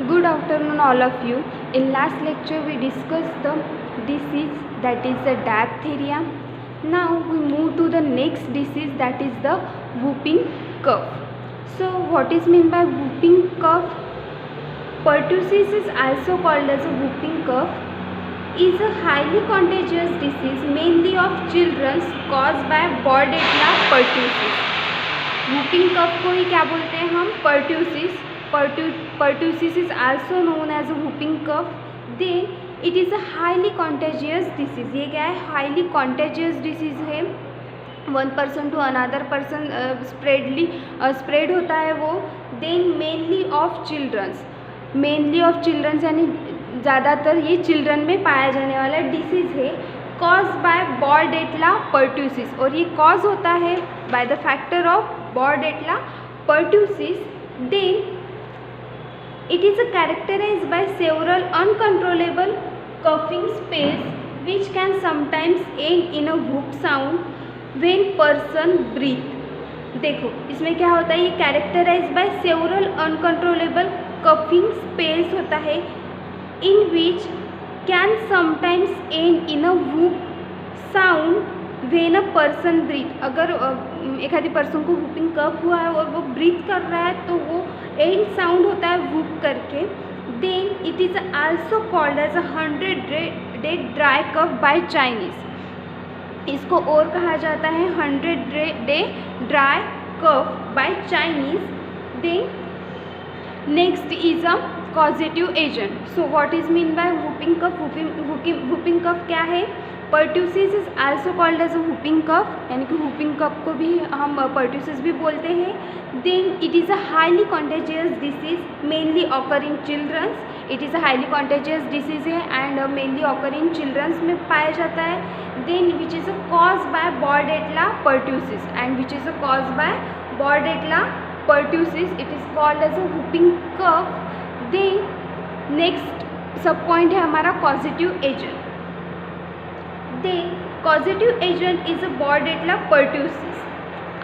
Good afternoon, all of you. In last lecture, we discussed the disease that is the diphtheria. Now we move to the next disease that is the whooping cough. So, what is meant by whooping cough? Pertussis is also called as a whooping cough. Is a highly contagious disease mainly of children caused by Bordetella pertussis. whooping cough को ही क्या बोलते हैं हम? pertussis. Pertussis is also known as a whooping cough. Then it is a highly contagious disease. ये क्या है? highly contagious disease है. One person to another person spread होता है वो. देन मेनली ऑफ चिल्ड्रंस यानी ज़्यादातर ये चिल्ड्रन में पाया जाने वाला डिसीज़ है. कॉज बाय बॉर्डेटला पर्ट्यूसिस, और ये कॉज होता है by the factor of Bordetella pertussis. Then it is characterized by several uncontrollable coughing spells which can sometimes end in a whoop sound when person breathe. देखो इसमें क्या होता है, ये characterized by several uncontrollable coughing spells होता है in which can sometimes end in a whoop sound when a person breathe. अगर एखादी पर्सन को whooping cough हुआ है और वो breathe कर रहा है तो वो एंड साउंड होता है whoop करके. Then it is also called as 100-day dry cough by Chinese. इसको और कहा जाता है 100-day dry cough by Chinese. Then next is a causative agent. So what is mean by whooping cough? whooping cough क्या है? Pertussis is also called as a whooping cough, यानी कि whooping cough को भी हम पर्ट्यूसिस भी बोलते हैं. Then it is a highly contagious disease mainly occur in childrens. It is a highly contagious disease है and mainly occur in childrens में पाया जाता है. Then which is a cause by Bordetella pertussis and which is a cause by Bordetella pertussis. It is called as a whooping cough. Then next sub point है हमारा causative agent. Then causative agent is a Bordetella pertussis,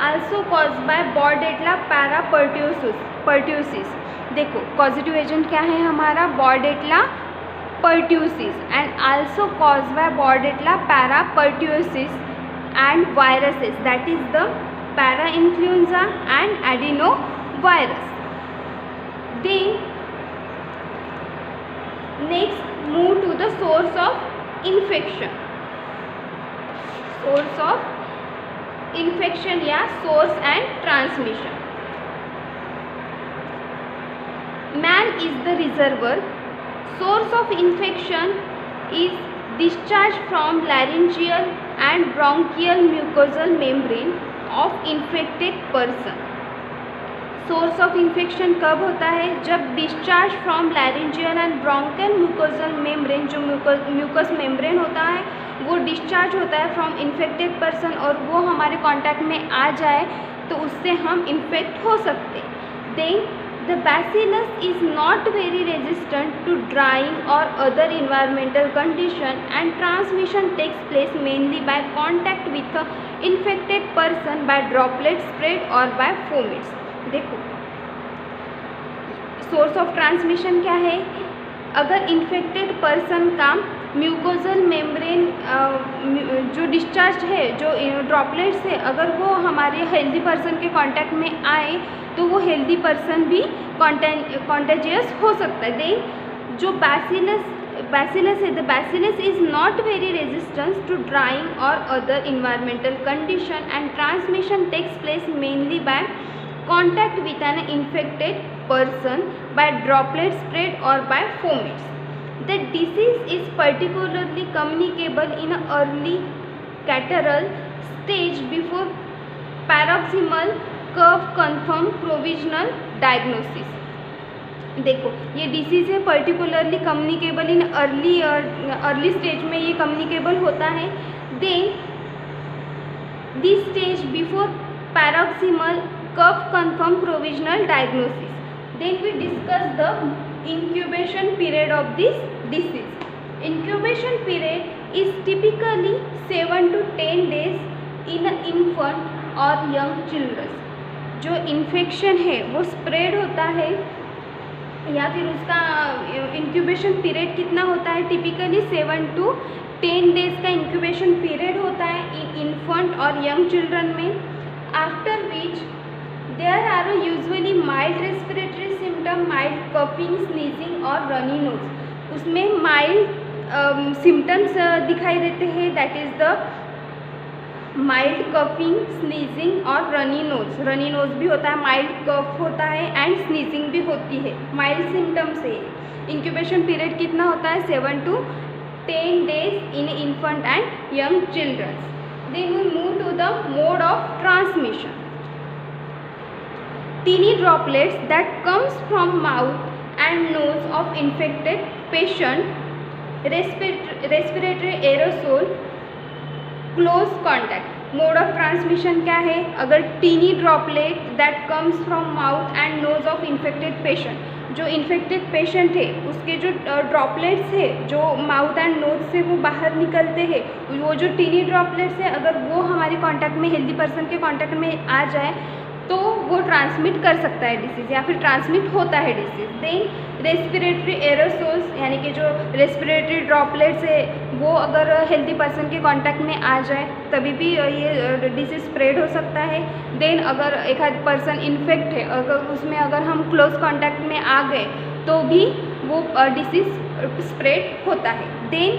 also caused by Bordetella parapertussis. देखो causative agent क्या है हमारा? Bordetella pertussis and also caused by Bordetella parapertussis and viruses, that is the parainfluenza and adenovirus. Then next move to the source of infection. Source of infection या source and transmission. Man is the reservoir. Source of infection is discharge from laryngeal and bronchial mucosal membrane of infected person. Source of infection कब होता है? जब discharge from laryngeal and bronchial mucosal membrane, जो mucus membrane होता है वो discharge होता है फ्रॉम इन्फेक्टेड पर्सन और वो हमारे कांटेक्ट में आ जाए तो उससे हम इन्फेक्ट हो सकते. Then the bacillus is not very resistant to drying और other environmental condition and transmission takes place mainly by contact with a infected person by droplet spread और बाय फोमिट्स. देखो सोर्स ऑफ ट्रांसमिशन क्या है? अगर infected person का mucosal membrane जो discharge है, जो ड्रॉपलेट्स है, अगर वो हमारे हेल्दी पर्सन के कांटेक्ट में आए तो वो हेल्दी पर्सन भी कॉन्टेजियस हो सकता है. देन जो बैसिलस है, the bacillus is not very resistance to drying और other environmental condition and transmission takes place mainly by contact with an infected person by droplet spread or by fomites. The disease is particularly communicable in an early catarrhal stage before paroxysmal cough confirm provisional diagnosis. देखो ये disease है particularly communicable in early stage में ये communicable होता है. Then this stage before paroxysmal cough confirm provisional diagnosis. Then we discuss the incubation period of this disease. Incubation period is typically 7 to 10 days in an infant or young children. जो infection है वो spread होता है या फिर उसका incubation period कितना होता है, टिपिकली 7 to 10 डेज का इंक्यूबेशन पीरियड होता है इन इन्फेंट और यंग चिल्ड्रन में, after which there are usually mild respiratory symptom, mild coughing, sneezing और रनी नोज। उसमें माइल्ड सिम्टम्स दिखाई देते हैं, that is the mild coughing, sneezing और रनी नोज। रनी नोज भी होता है, माइल्ड कफ होता है एंड स्नीजिंग भी होती है। माइल्ड सिम्टम्स है। इंक्यूबेशन पीरियड कितना होता है, 7 to 10 days in infant and young children. Then we move to the mode of transmission. Tiny droplets that comes from mouth and nose of infected patient, respiratory aerosol, close contact. Mode of transmission क्या है, अगर tiny droplet that comes from mouth and nose of infected patient, जो infected patient है उसके जो droplets है जो mouth and knows से वो बाहर निकलते हैं, वो जो टीनी ड्रॉपलेट्स है अगर वो हमारे कांटेक्ट में, हेल्दी पर्सन के कांटेक्ट में आ जाए तो वो ट्रांसमिट कर सकता है डिसीज़ या फिर ट्रांसमिट होता है डिसीज़। देन रेस्पिरेटरी एरोसोल्स यानी कि जो रेस्पिरेटरी ड्रॉपलेट्स है वो अगर हेल्दी पर्सन के कांटेक्ट में आ जाए तभी भी ये डिसीज़ स्प्रेड हो सकता है। देन अगर एक आध पर्सन इन्फेक्ट है, अगर उसमें अगर हम क्लोज कांटेक्ट में आ गए तो भी वो डिसीज़ स्प्रेड होता है। Then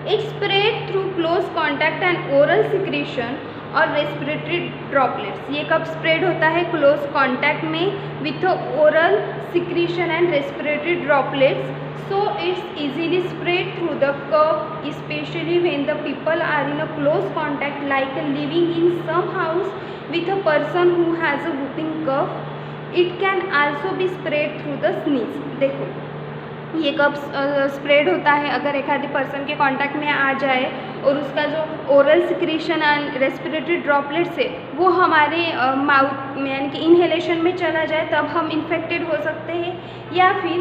it spread through close contact and oral secretion और रेस्पिरेटरी ड्रॉपलेट्स। ये कब स्प्रेड होता है, क्लोज कॉन्टैक्ट में with oral secretion and respiratory droplets, so it's easily spread through the cough, specially when the people are in a close contact like living in some house with a person who has a whooping cough. It can also be spread through the sneeze. देखो ये कब spread होता है, अगर एक आधे person के contact में आ जाए और उसका जो oral secretion and respiratory droplets है वो हमारे माउथ में यानी कि इनहेलेशन में चला जाए तब हम इन्फेक्टेड हो सकते हैं, या फिर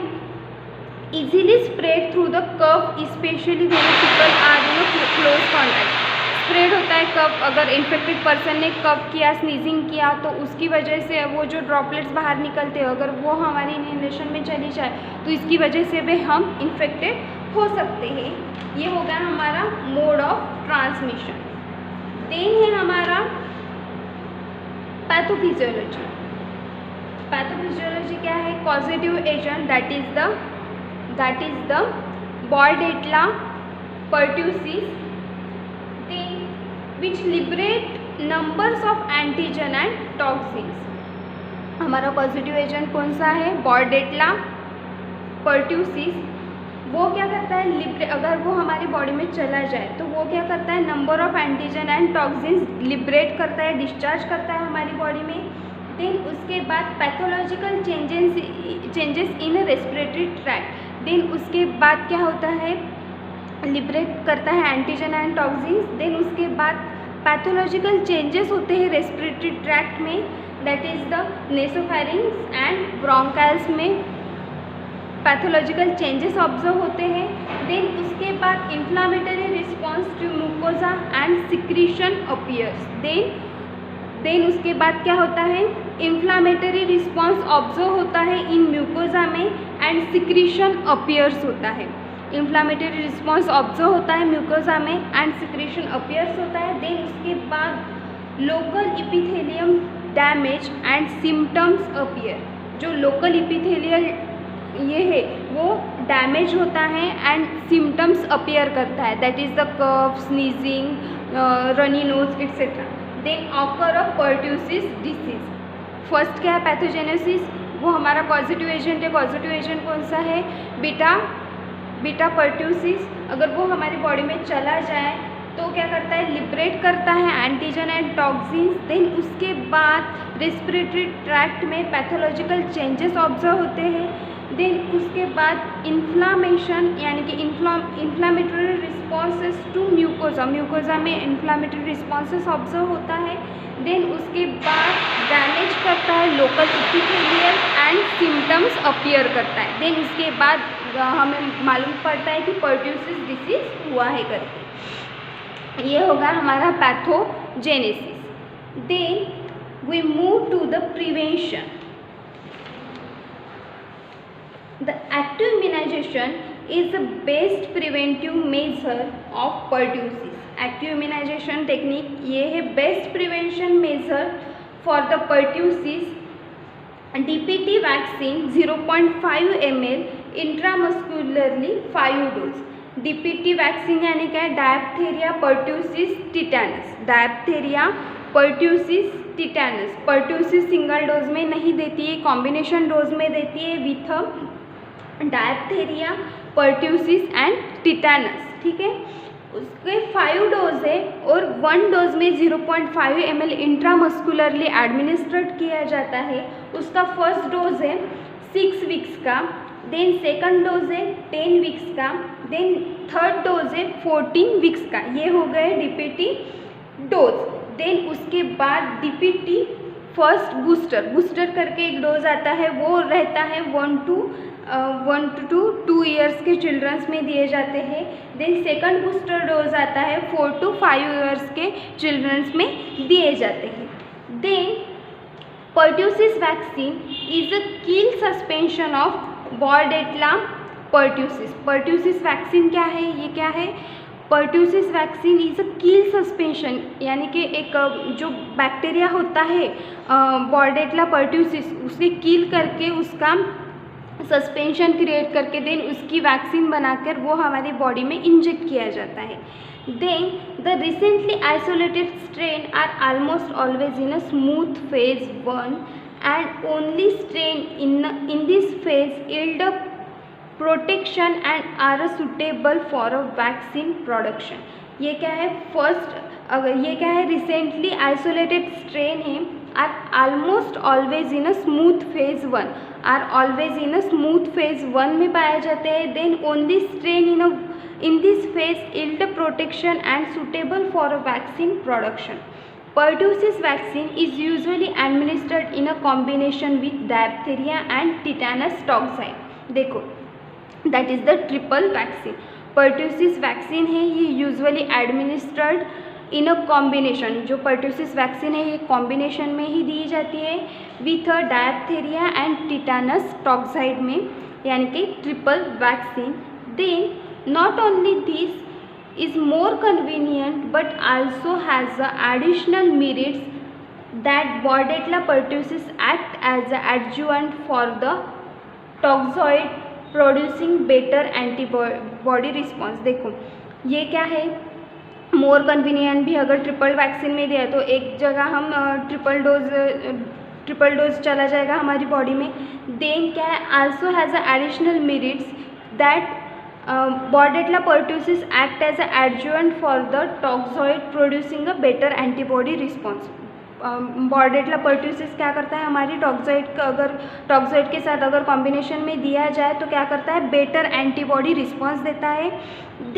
easily spread through the cough, specially when people are in close contact. Spread होता है कफ, अगर इन्फेक्टेड पर्सन ने कफ किया, स्नीजिंग किया तो उसकी वजह से वो जो ड्रॉपलेट्स बाहर निकलते हैं अगर वो हमारी इनहेलेशन में चली जाए तो इसकी वजह से भी हम इन्फेक्टेड हो सकते हैं। ये हो गया हमारा मोड ऑफ ट्रांसमिशन। देन है हमारा पैथोफिजियोलॉजी। पैथोफिजियोलॉजी क्या है, causative agent that is the Bordetella pertussis which liberate numbers of antigen and toxins। हमारा पॉजिटिव एजेंट कौन सा है, बॉर्डेटला पर्ट्यूसिस। वो क्या करता है, अगर वो हमारी बॉडी में चला जाए तो वो क्या करता है, number of antigen and toxins liberate करता है, डिस्चार्ज करता है हमारी बॉडी में। देन उसके बाद pathological changes in respiratory tract. Then उसके बाद क्या होता है, लिबरेट करता है एंटीजन एंड टॉक्सिन्स। देन उसके बाद पैथोलॉजिकल चेंजेस होते हैं रेस्पिरेटरी ट्रैक्ट में, that is the nasopharynx and bronchioles में पैथोलॉजिकल चेंजेस ऑब्जर्व होते हैं। देन उसके बाद inflammatory response to mucosa and secretion appears. Then उसके बाद क्या होता है, इन्फ्लामेटरी रिस्पॉन्स ऑब्जर्व होता है इन म्यूकोजा में एंड सिक्रीशन अपीयर्स होता है। इन्फ्लामेटरी रिस्पॉन्स ऑब्जर्व होता है म्यूकोजा में एंड सिक्रीशन अपीयर्स होता है। देन उसके बाद local epithelium damage and symptoms appear. जो लोकल इपिथेलियल ये है वो डैमेज होता है एंड सिम्टम्स अपीयर करता है, that is the cough, sneezing, runny nose etcetera. Then occur of pertussis disease. First क्या है, पैथोजेनेसिस, वो हमारा पॉजिटिव एजेंट है। पॉजिटिव एजेंट कौन सा है, बीटा पर्ट्यूसिस। अगर वो हमारी बॉडी में चला जाए तो क्या करता है, लिबरेट करता है एंटीजन एंड टॉक्सिन्स। देन उसके बाद रेस्पिरेटरी ट्रैक्ट में पैथोलॉजिकल चेंजेस ऑब्जर्व होते हैं। देन उसके बाद इन्फ्लामेशन यानी कि इन्फ्लामेटरी रिस्पॉन्सेस टू म्यूकोजा में इन्फ्लामेटरी रिस्पॉन्सेस ऑब्जर्व होता है। देन उसके बाद डैमेज करता है local epithelial and symptoms appear करता है। देन उसके बाद हमें मालूम पड़ता है कि पर्ट्यूसिस डिसीज हुआ है करके। ये होगा हमारा pathogenesis. Then we move to the prevention. The active immunization is the best preventive measure of pertussis. Active immunization technique ये है best prevention measure for the pertussis. DPT vaccine 0.5 ml intramuscularly 5 dose. DPT vaccine यानी क्या है? Diphtheria pertussis tetanus. Diphtheria pertussis tetanus. Pertussis single dose में नहीं देती है, combination dose में देती है with diphtheria pertussis and tetanus. ठीक है, उसके 5 डोज है और 1 डोज में 0.5 ml इंट्रामस्कुलरली एडमिनिस्ट्रेट किया जाता है. उसका फर्स्ट डोज है 6 वीक्स का, देन सेकंड डोज है 10 वीक्स का, देन थर्ड डोज है 14 वीक्स का. ये हो गए DPT डोज. देन उसके बाद DPT फर्स्ट बूस्टर करके एक डोज आता है, वो रहता है 1 to 2 ईयर्स के चिल्ड्रंस में दिए जाते हैं. देन सेकंड बूस्टर डोज आता है 4 to 5 ईयर्स के चिल्ड्रंस में दिए जाते हैं. Then pertussis vaccine is a kill suspension of Bordetella pertussis. Pertussis vaccine क्या है? ये क्या है? Pertussis vaccine is a kill suspension, यानी कि एक जो बैक्टीरिया होता है बॉर्डेटला पर्ट्यूसिस, उसे किल करके उसका सस्पेंशन क्रिएट करके देन उसकी वैक्सीन बनाकर वो हमारी बॉडी में इंजेक्ट किया जाता है. Then the recently isolated strain are almost always in a smooth phase 1 and only strain in this phase yield a protection and are suitable for a vaccine production. ये क्या है? ये क्या है? रिसेंटली आइसोलेटेड स्ट्रेन है, are almost always in a smooth phase 1, are always in a smooth phase 1 में पाए जाते हैं. Then only strain in this phase yield protection and suitable for a vaccine production. Pertussis vaccine is usually administered in a combination with diphtheria and tetanus toxoid. देखो, that is the triple vaccine. Pertussis vaccine है, ये usually administered in a combination. जो pertussis vaccine है ये combination में ही दी जाती है with a diphtheria and tetanus toxoid में, यानी कि triple vaccine. Then not only this is more convenient but also has the additional merits that Bordetella pertussis act as an adjuvant for the toxoid producing better antibody response. देखो ये क्या है? More convenient भी अगर triple vaccine में दिया तो एक जगह हम ट्रिपल डोज चला जाएगा हमारी बॉडी में. देन क्या है? Also has a additional merits that Bordetella pertussis act as an adjuvant for the toxoid producing a better antibody response. Bordetella pertussis क्या करता है? हमारी टॉक्सॉइड के साथ अगर कॉम्बिनेशन में दिया जाए तो क्या करता है? बेटर एंटीबॉडी रिस्पॉन्स देता है.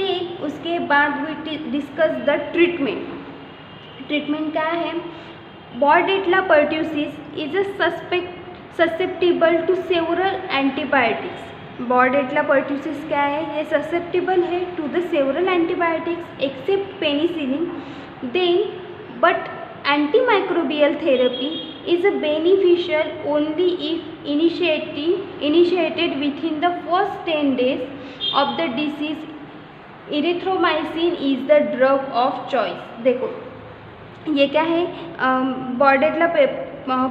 देन उसके बाद we discuss the treatment. Treatment क्या है? Bordetella pertussis is a susceptible to several antibiotics. Bordetella pertussis क्या है? ये susceptible है to the several antibiotics except penicillin. Then but antimicrobial therapy is a beneficial only if initiated within the first 10 days of the disease. Erythromycin is the drug of choice. देखो ये क्या है? Bordetella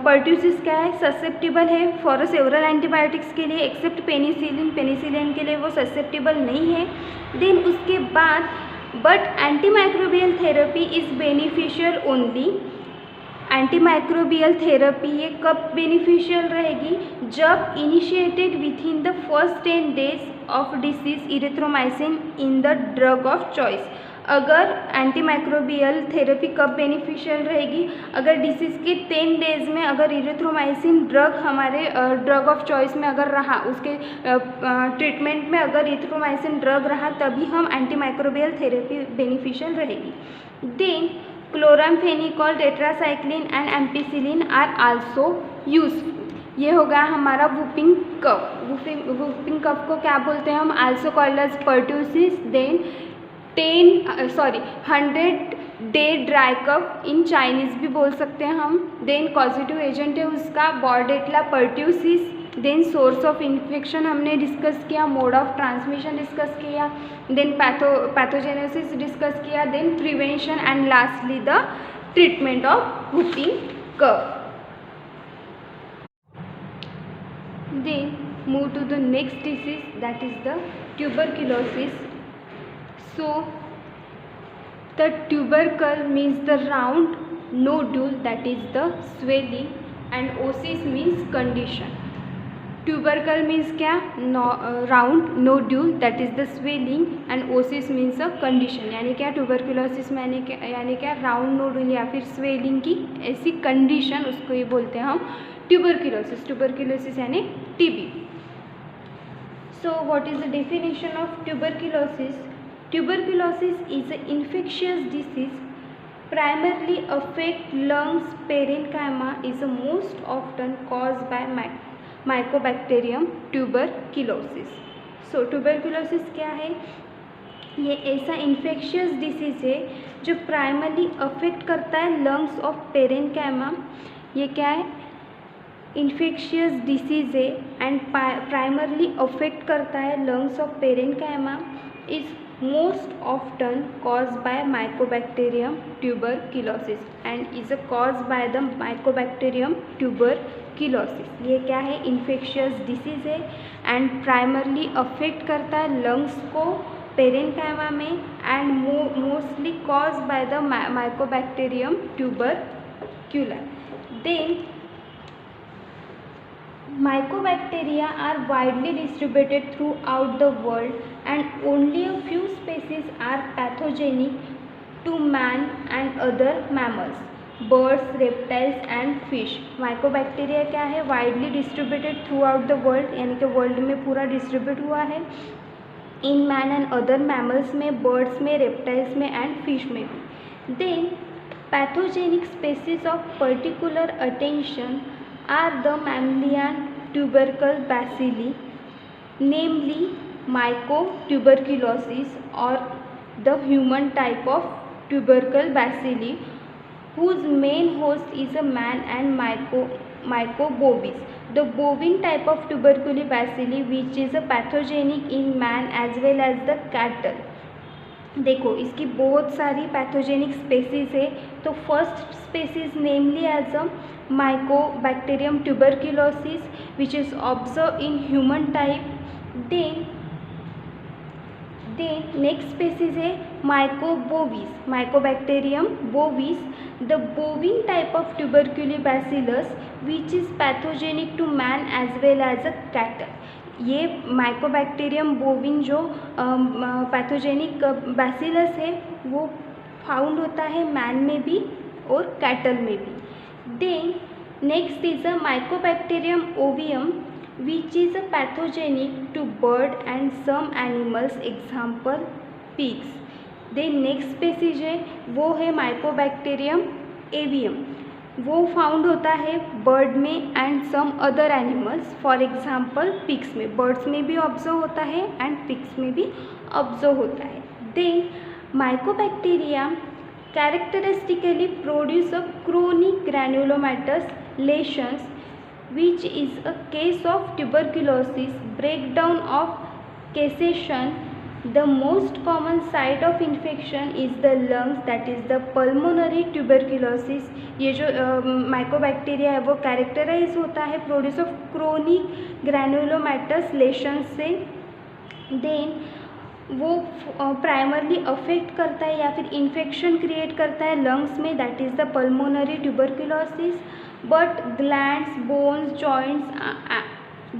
pertussis क्या है? Susceptible है for several antibiotics के लिए accept penicillin के लिए वो ससेप्टिबल नहीं है. देन उसके बाद but antimicrobial therapy is beneficial only. Antimicrobial therapy ये कब बेनिफिशियल रहेगी? जब initiated with in the first 10 days of disease erythromycin in the drug of choice. अगर एंटीमाइक्रोबियल थेरेपी कब बेनिफिशियल रहेगी? अगर डिसीज़ के 10 days में अगर इरिथ्रोमाइसिन ड्रग हमारे ड्रग ऑफ चॉइस में अगर रहा, उसके ट्रीटमेंट में अगर इरिथ्रोमाइसिन ड्रग रहा, तभी हम एंटीमाइक्रोबियल थेरेपी बेनिफिशियल रहेगी. Then chloramphenicol, tetracycline and ampicillin are also useful. ये हो गया हमारा वूपिंग कफ. वूपिंग कफ को क्या बोलते हैं हम? Also called as pertussis. Then 100 day dry cough in Chinese भी बोल सकते हैं हम. देन कॉजेटिव एजेंट है उसका Bordetella pertussis then source of infection हमने डिस्कस किया, मोड ऑफ ट्रांसमिशन डिस्कस किया, देन पैथोजेनेसिस डिस्कस किया, then prevention and lastly the treatment of whooping cough. Then move to the next disease, that is the tuberculosis. So the tubercle means the round nodule, that is the swelling, and osis means condition. Tubercle means क्या, round nodule, that is the swelling, and Oasis means a condition. यानी क्या, tuberculosis में यानी क्या, round nodule या फिर swelling की ऐसी कंडीशन, उसको ये बोलते हैं हम ट्यूबरकुलोसिस. ट्यूबरकुलोसिस यानी TB. So what is the definition of tuberculosis? Tuberculosis is an infectious disease primarily affect lungs. Parenchyma is most often caused by Mycobacterium tuberculosis. So tuberculosis क्या है? ये ऐसा इन्फेक्शियस डिसीज़ है जो प्राइमरली अफेक्ट करता है lungs of parenchyma. ये क्या है? इन्फेक्शियस डिसीज़ है एंड प्राइमरली अफेक्ट करता है lungs of parenchyma. Is most often caused by Mycobacterium tuberculosis and is caused by the Mycobacterium tuberculosis. ये क्या है? इन्फेक्शियस डिसीज़ है एंड प्राइमरली अफेक्ट करता है लंग्स को पेरेनकाइमा में and mostly caused by the Mycobacterium tuberculosis. Then Mycobacteria are widely distributed throughout the world and only a few species are pathogenic to man and other mammals, birds, reptiles and fish. Mycobacteria क्या है? widely distributed throughout the world, यानी कि world में पूरा distribute हुआ है. In man and other mammals में, birds में, रेप्टाइल्स में एंड फिश में भी. Then pathogenic species of particular attention are the mammalian tubercle bacilli, namely mycotuberculosis, or the human type of tubercle bacilli, whose main host is a man and mycobovis. The bovine type of tubercle bacilli, which is a pathogenic in man as well as the cattle. देखो, इसकी बहुत सारी pathogenic species है. तो first species namely as a Mycobacterium tuberculosis, which is observed in human type. Then next species है Mycobovis, Mycobacterium bovis, the bovine type of tubercular bacillus, which is pathogenic to man as well as a cattle. ये Mycobacterium बोविन जो pathogenic bacillus है वो found होता है man में भी और कैटल में भी. Then next is a mycobacterium avium, which is a pathogenic to bird and some animals, example pigs. Then next species है वो है माइकोबैक्टीरियम एवियम, वो फाउंड होता है बर्ड में and some other animals, for example pigs में. Birds में भी ऑब्जर्व होता है एंड पिग्स में भी ऑब्जर्व होता है. Then mycobacteria characteristically produce a chronic granulomatous lesions, which is a case of tuberculosis, breakdown of caseation. The most common site of infection is the lungs, that is the pulmonary tuberculosis. ये जो mycobacteria है वो characterise होता है produce of chronic granulomatous लेशन से. Then वो primarily affect करता है या फिर इन्फेक्शन क्रिएट करता है लंग्स में, that is the pulmonary tuberculosis. But glands, bones, joints,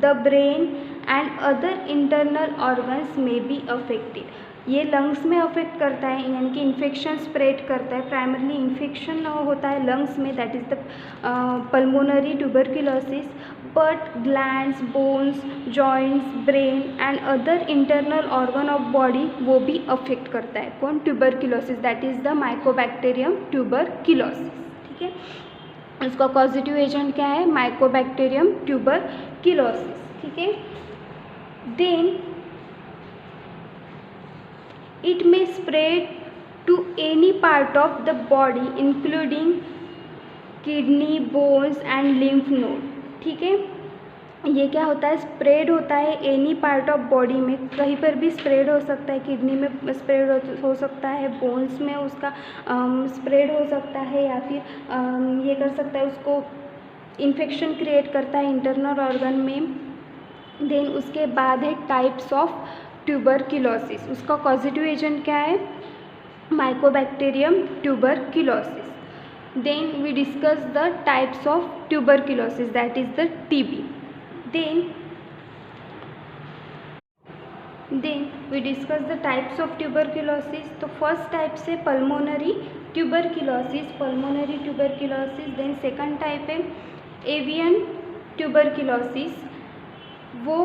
the brain and other internal organs में बी अफेक्टेड. ये लंग्स में अफेक्ट करता है यानी कि इन्फेक्शन स्प्रेड करता है. प्राइमरली इन्फेक्शन होता है लंग्स में, that is the pulmonary tuberculosis. But glands, bones, joints, brain and other internal organ of body वो भी अफेक्ट करता है. कौन? Tuberculosis, that is the mycobacterium tuberculosis. ठीक है, उसका पॉजिटिव एजेंट क्या है? Mycobacterium tuberculosis. ठीक है. Then it may spread to any part of the body including kidney, bones and lymph node. ठीक है. ये क्या होता है, स्प्रेड होता है एनी पार्ट ऑफ बॉडी में, कहीं पर भी स्प्रेड हो सकता है, किडनी में स्प्रेड हो सकता है, बोन्स में उसका स्प्रेड हो सकता है, या फिर ये कर सकता है, उसको इन्फेक्शन क्रिएट करता है इंटरनल ऑर्गन में। देन उसके बाद है टाइप्स ऑफ ट्यूबरक्लोसिस। उसका कॉजेटिव एजेंट क्या है, mycobacterium tuberculosis. Then we discuss the types of tuberculosis, that is the TB. Then we discuss the types of tuberculosis. तो फर्स्ट टाइप से pulmonary tuberculosis, then second type है avian tuberculosis. वो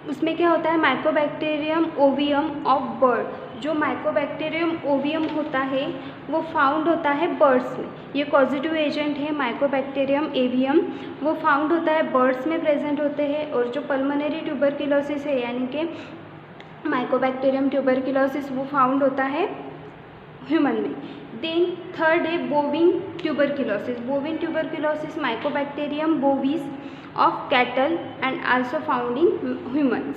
उसमें क्या होता है, माइकोबैक्टीरियम ओवियम ऑफ बर्ड। जो mycobacterium avium होता है वो फाउंड होता है बर्ड्स में, ये पॉजिटिव एजेंट है माइकोबैक्टीरियम एवियम, वो फाउंड होता है बर्ड्स में प्रेजेंट होते हैं। और जो पल्मोनरी ट्यूबरक्लोसिस है यानी कि माइकोबैक्टीरियम ट्यूबरक्लोसिस, वो फाउंड होता है ह्यूमन में। देन थर्ड है bovine tuberculosis, mycobacterium bovis of cattle and also found in humans.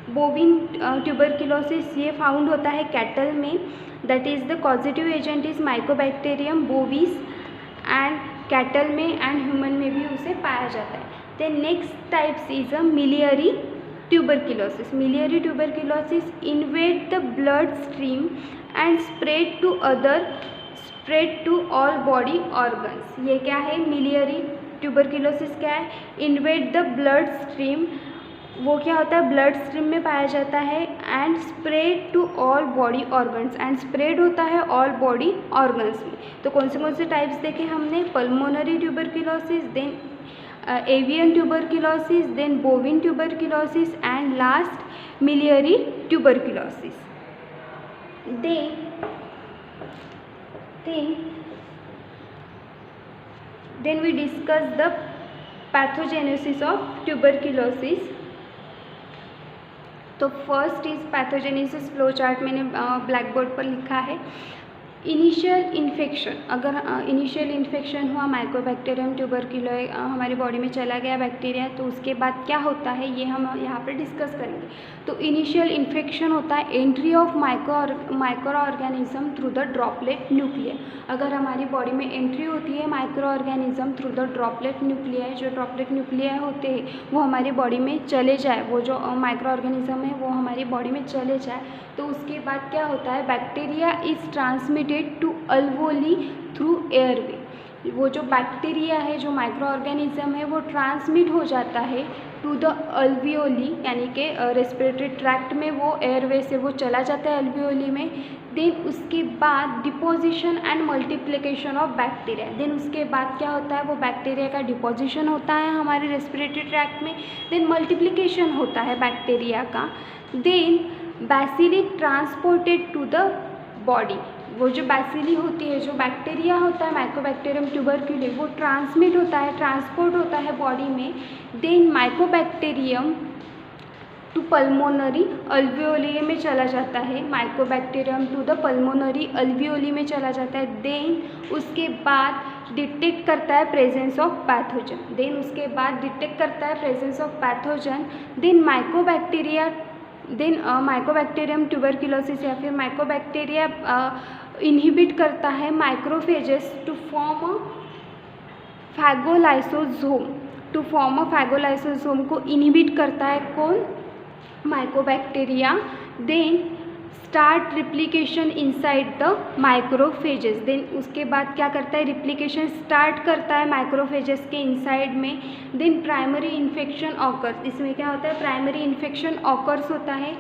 Bovine tuberculosis ये फाउंड होता है कैटल में, that is the causative agent is mycobacterium bovis and cattle में एंड ह्यूमन में भी उसे पाया जाता है। Then next types is a miliary tuberculosis. Miliary tuberculosis invade the blood stream and spread to all body organs. ये क्या है, मिलियरी ट्यूबरक्लोसिस क्या है, इन्वेड द ब्लड स्ट्रीम, वो क्या होता है ब्लड स्ट्रीम में पाया जाता है, and spread to all body organs, and spread होता है ऑल बॉडी ऑर्गन्स में। तो कौन से टाइप्स देखे हमने, pulmonary tuberculosis, then avian tuberculosis, then bovine tuberculosis and last miliary tuberculosis. Then we discuss the pathogenesis of tuberculosis. तो first is pathogenesis flow chart मैंने ब्लैक बोर्ड पर लिखा है। इनिशियल इन्फेक्शन, अगर इनिशियल इन्फेक्शन हुआ mycobacterium tuberculi हमारी body में चला गया बैक्टीरिया, तो उसके बाद क्या होता है ये हम यहाँ पर डिस्कस करेंगे। तो इनिशियल इन्फेक्शन होता है entry of micro organism through the droplet nuclear. अगर हमारी बॉडी में एंट्री होती है micro organism through the droplet nuclear, जो ड्रॉपलेट न्यूक्लियर होते हैं वो हमारी बॉडी में चले जाए, वो जो माइक्रो ऑर्गेनिज्म है वो हमारी बॉडी में चले जाए, तो उसके बाद क्या होता है, bacteria is transmitted to alveoli through airway. वो जो बैक्टीरिया है, जो माइक्रो ऑर्गेनिज्म है, वो ट्रांसमिट हो जाता है टू द अल्वियोली, यानी कि रेस्पिरेटरी ट्रैक्ट में, वो एयरवे से वो चला जाता है अल्वियोली में। देन उसके बाद deposition and multiplication of bacteria, then उसके बाद क्या होता है, वो बैक्टीरिया का डिपोजिशन होता है हमारे रेस्पिरेटरी ट्रैक्ट में, देन मल्टीप्लिकेशन होता है बैक्टीरिया का, then bacilli transported to the body. वो जो बैसिली होती है, जो बैक्टीरिया होता है माइकोबैक्टीरियम ट्यूबरक्यूले, वो ट्रांसमिट होता है, ट्रांसपोर्ट होता है बॉडी में। Then mycobacterium to pulmonary alveoli में चला जाता है, mycobacterium to the pulmonary alveoli में चला जाता है। देन उसके बाद डिटेक्ट करता है presence of pathogen, then mycobacterium tuberculosis या फिर माइकोबैक्टीरिया इनहिबिट करता है microphages to form a phagolysosome को इनहिबिट करता है कौन, mycobacteria. Then start replication inside the microphages, then उसके बाद क्या करता है, रिप्लिकेशन स्टार्ट करता है माइक्रोफेजेस के इनसाइड में। देन प्राइमरी इन्फेक्शन ऑकर्स, इसमें क्या होता है, प्राइमरी इन्फेक्शन ऑकर्स होता है।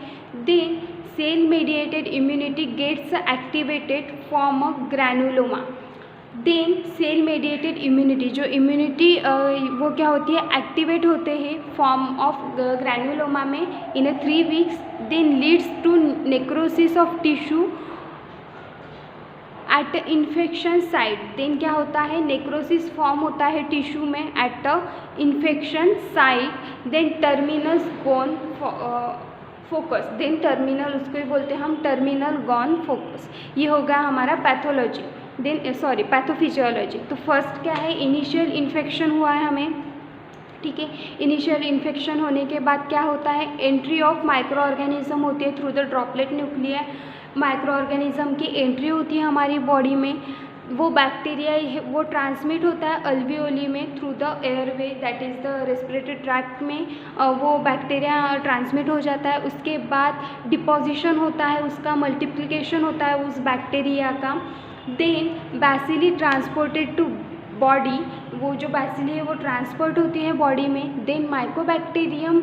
Then cell mediated immunity gets activated form of granuloma. Then cell mediated immunity, जो इम्यूनिटी वो क्या होती है, एक्टिवेट होते हैं फॉर्म ऑफ ग्रैनुलोमा में in 3 weeks. Then leads to necrosis of tissue at infection site, then क्या होता है, नेक्रोसिस फॉर्म होता है टिश्यू में at a infection site. Then terminal Ghon focus, then terminal उसको ही बोलते हैं हम टर्मिनल गॉन फोकस। ये होगा हमारा पैथोलॉजी, पैथोफिजियोलॉजी। तो फर्स्ट क्या है, इनिशियल इन्फेक्शन हुआ है हमें ठीक है। इनिशियल इन्फेक्शन होने के बाद क्या होता है, एंट्री ऑफ माइक्रो ऑर्गेनिज्म होती है through the droplet nuclei. Microorganism की एंट्री होती है हमारी बॉडी में। वो बैक्टीरिया वो ट्रांसमिट होता है अल्वियोली में through the airway, that is the respiratory tract में वो बैक्टीरिया ट्रांसमिट हो जाता है। उसके बाद डिपोजिशन होता है उसका, मल्टीप्लिकेशन होता है उस बैक्टीरिया का। Then bacilli transported to body, वो जो बैसिली है वो ट्रांसपोर्ट होती है बॉडी में। Then mycobacterium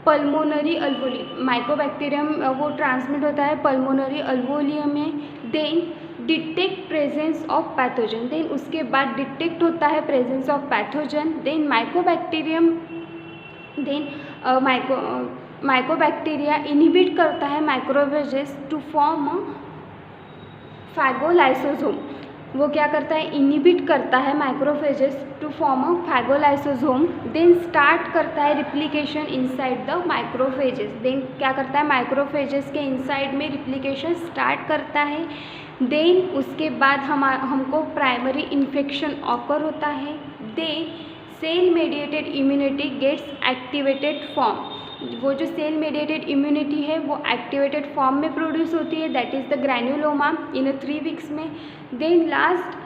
pulmonary alveoli, mycobacterium वो ट्रांसमिट होता है पल्मोनरी अल्वोलियम में। Then detect presence of pathogen, then उसके बाद डिटेक्ट होता है presence of pathogen. Then mycobacterium, then mycobacteria inhibit करता है माइक्रोफेजेस टू फॉर्म फैगोलाइसोसोम। वो क्या करता है, इनहिबिट करता है microphages to form a phagolysosome. Then start करता है replication inside the microphages, then क्या करता है माइक्रोफेजेस के इनसाइड में रिप्लिकेशन स्टार्ट करता है। देन उसके बाद हमको प्राइमरी इन्फेक्शन ऑकर होता है। Then cell mediated immunity gets activated form, वो जो सेल मेडिएटेड इम्यूनिटी है वो एक्टिवेटेड फॉर्म में प्रोड्यूस होती है, that is the granuloma in 3 weeks में। Then last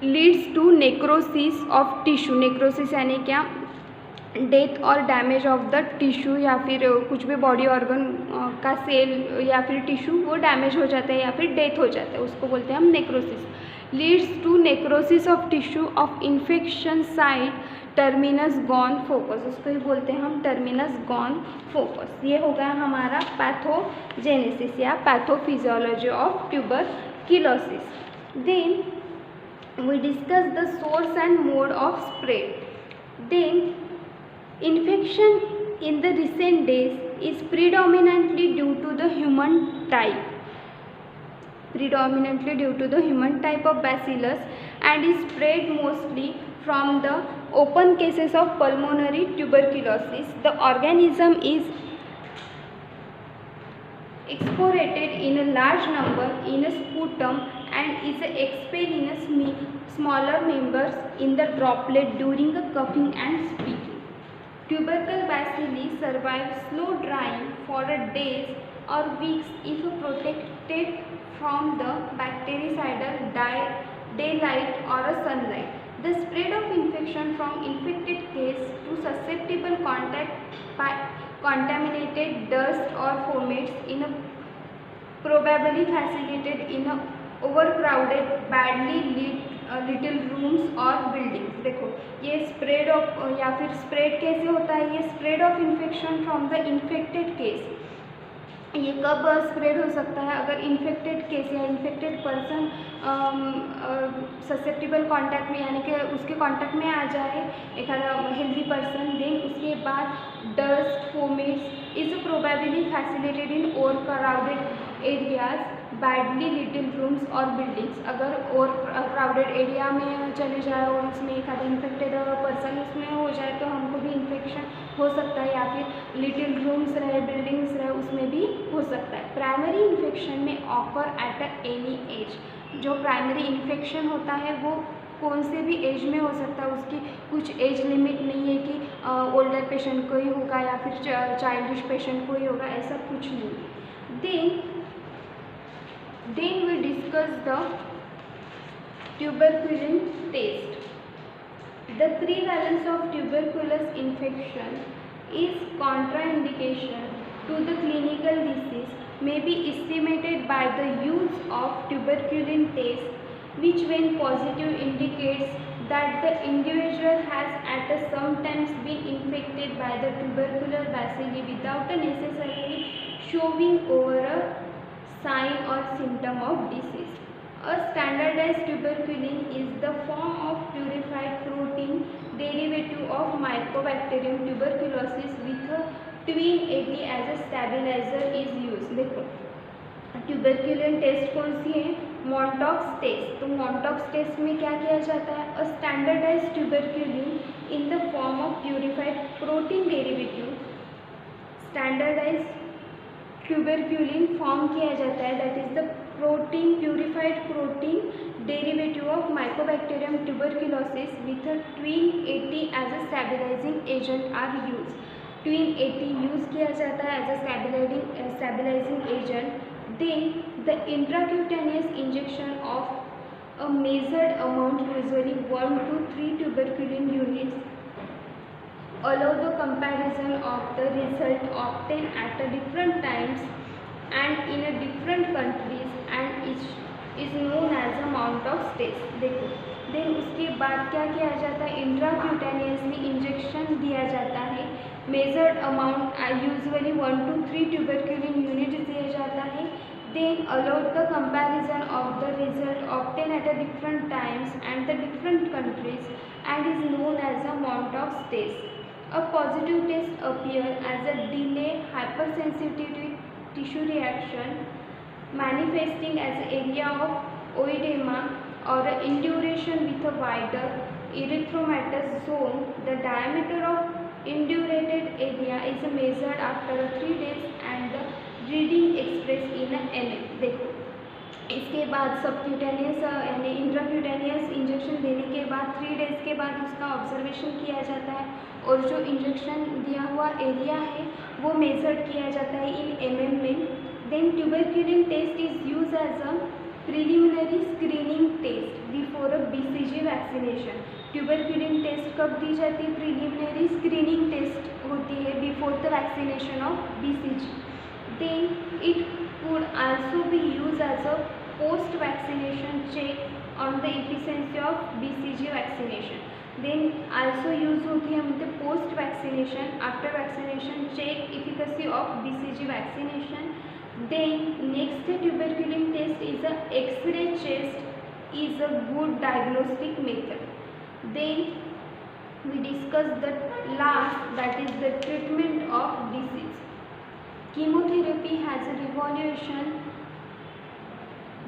leads to necrosis of tissue, necrosis यानी क्या, डेथ और डैमेज ऑफ द टिश्यू, या फिर कुछ भी बॉडी ऑर्गन का सेल या फिर टिश्यू वो डैमेज हो जाता है या फिर डेथ हो जाता है, उसको बोलते हैं हम necrosis. Leads to necrosis of tissue of infection site terminus Ghon focus, उसको ही बोलते हैं हम टर्मिनस गॉन फोकस। ये हो गया हमारा पैथोजेनेसिस या pathophysiology of tuberculosis. Then we discuss the source and mode of spread. Then infection in the recent days is predominantly due to the human type, of bacillus, and is spread mostly from the open cases of pulmonary tuberculosis. The organism is exported in a large number in a sputum and is expelled in a smaller members in the droplet during a coughing and speaking. Tubercle bacilli survive slow drying for days or weeks if protected from the bactericidal daylight or sunlight. The spread of infection from infected case to susceptible contact by contaminated dust or fomites in a probably facilitated in a overcrowded badly lit little rooms और buildings. देखो ये spread of या फिर spread कैसे होता है, ये spread of infection from the infected case, ये कब स्प्रेड हो सकता है, अगर इन्फेक्टेड केस या इन्फेक्टेड पर्सन ससेप्टिबल कॉन्टैक्ट में यानी कि उसके कॉन्टैक्ट में आ जाए एक हेल्दी पर्सन। देन उसके बाद dust fomites is probably facilitated in over crowded areas, badly little rooms और बिल्डिंग्स। अगर और क्राउडेड एरिया में चले जाए और उसमें एक आधा इन्फेक्टेड पर्सन उसमें हो जाए तो हमको भी इन्फेक्शन हो सकता है, या फिर लिटिल रूम्स रहे बिल्डिंग्स रहे उसमें भी हो सकता है। प्राइमरी इन्फेक्शन में ऑकर एट एनी एज, जो प्राइमरी इन्फेक्शन होता है वो कौन से भी एज में हो सकता है, उसकी कुछ एज लिमिट नहीं है कि ओल्डर पेशेंट को ही होगा या फिर चाइल्डिश पेशेंट को ही होगा, ऐसा कुछ नहीं। Then we discuss the tuberculin test. The prevalence of tuberculous infection is contraindication to the clinical disease may be estimated by the use of tuberculin test, which when positive indicates that the individual has at sometimes been infected by the tubercular bacilli without necessarily showing over a sign or symptom of disease. A standardized tuberculin is the form of purified protein derivative of Mycobacterium tuberculosis with a twin 80 as a stabilizer is used. देखो tuberculin test कौन सी है, Mantoux test. तो Mantoux test में क्या किया जाता है, a standardized tuberculin in the form of purified protein derivative, standardized tuberculin form किया जाता है, that is the protein purified protein derivative of Mycobacterium tuberculosis with a twin 80 as a stabilizing agent are used. twin 80 use किया जाता है as a stabilizing agent. Then the intracutaneous injection of a measured amount, usually 1 to 3 tuberculin units, allow the comparison of the result obtained at a different times and in a different countries and is known as amount of stays. देखो then उसके बाद क्या किया जाता है, इंट्राक्यूटेनियसली injection दिया जाता है, measured amount usually 1 to 3 tuberculin unit दिया जाता है. Then allowed the comparison of the result obtained at a different times and the different countries and is known as a amount of stays. A positive test appear as a delay hypersensitivity tissue reaction manifesting as area of oedema or induration with a wider erythematous zone. The diameter of indurated area is measured after 3 days and the reading expressed in mm. देखो इसके बाद subcutaneous यानी इंट्राक्यूटेनियस injection देने के बाद 3 days के बाद उसका ऑब्जर्वेशन किया जाता है और जो इंजेक्शन दिया हुआ एरिया है वो मेजर किया जाता है इन mm में. Then tuberculin test is use as a preliminary screening test before a BCG vaccination. Tuberculin test कब दी जाती है, प्रिलिमिनरी स्क्रीनिंग टेस्ट होती है before the vaccination of BCG. Then it could also be used as a post-vaccination check on the efficiency of BCG vaccination. Then also use होती है मतलब post vaccination, after vaccination check efficacy of BCG vaccination. Then next tuberculin test is a X-ray chest is a good diagnostic method. Then we discuss the last, that is the treatment of disease. Chemotherapy has a revolution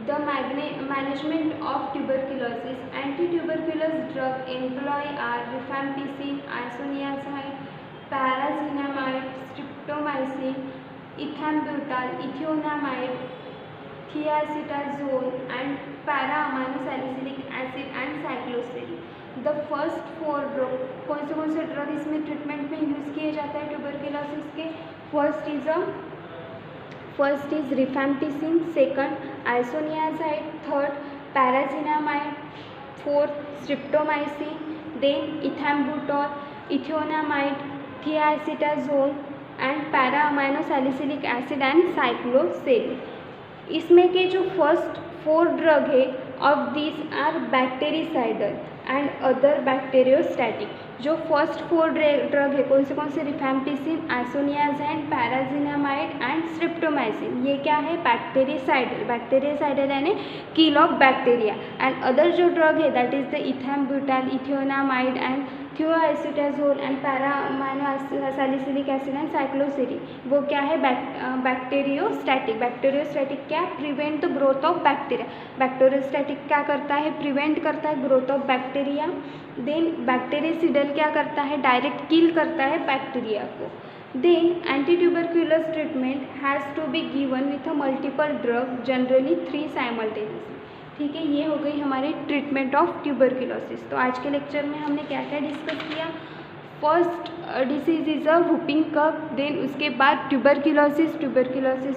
the management of tuberculosis. Anti-tuberculous drug employ are rifampicin, isoniazid, parazinamide, streptomycin, ethambutol, ethionamide, thiacetazole and para-aminosalicylic acid and cycloserine. The first 4 drug कौन से drug इसमें treatment में use किए जाता है tuberculosis के. First is rifampicin, second isoniazid, third pyrazinamide, fourth streptomycin, then ethambutol, ethionamide, thioacetazone and para aminosalicylic acid and cycloserine. इसमें के जो फर्स्ट 4 ड्रग है of this are bactericidal and other bacteriostatic. जो फर्स्ट 4 ड्रग है कौन से rifampicin, isoniazid, pyrazinamide and streptomycin, ये क्या है बैक्टीरियासाइडल यानी kill off bacteria. And other जो ड्रग है that is the ethambutol, ethionamide and thioacetazone and पैरामाइनोसैलिसिलिक acid and cycloserine, वो क्या है बैक्टीरियोस्टैटिक. बैक्टीरियोस्टैटिक क्या, prevent the growth of bacteria. Bacteriostatic क्या करता है, प्रिवेंट करता है growth of bacteria. Then bactericidal क्या करता है, डायरेक्ट किल करता है बैक्टीरिया को. Then anti tuberculous treatment has to be given with a multiple drug, generally 3 simultaneously. ठीक है, ये हो गई हमारी ट्रीटमेंट ऑफ ट्यूबरकुलोसिस. तो आज के लेक्चर में हमने क्या क्या डिस्कस किया. First disease is a whooping cough. Then उसके बाद ट्यूबरकुलोसिस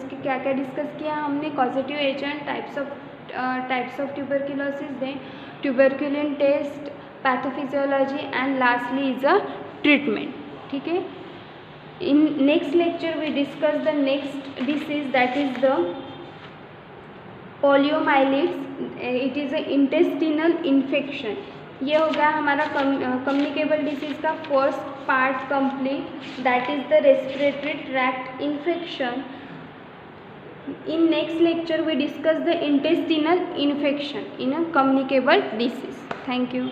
के क्या क्या डिस्कस किया हमने, causative agent, types of tuberculosis, then tuberculin test, pathophysiology and lastly is a treatment. ठीक है, in next lecture we discuss the next disease that is the poliomyelitis. It is a intestinal infection. ये हो गया हमारा communicable disease का first part complete, that is the respiratory tract infection. In next lecture we discuss the intestinal infection in a communicable disease. Thank you.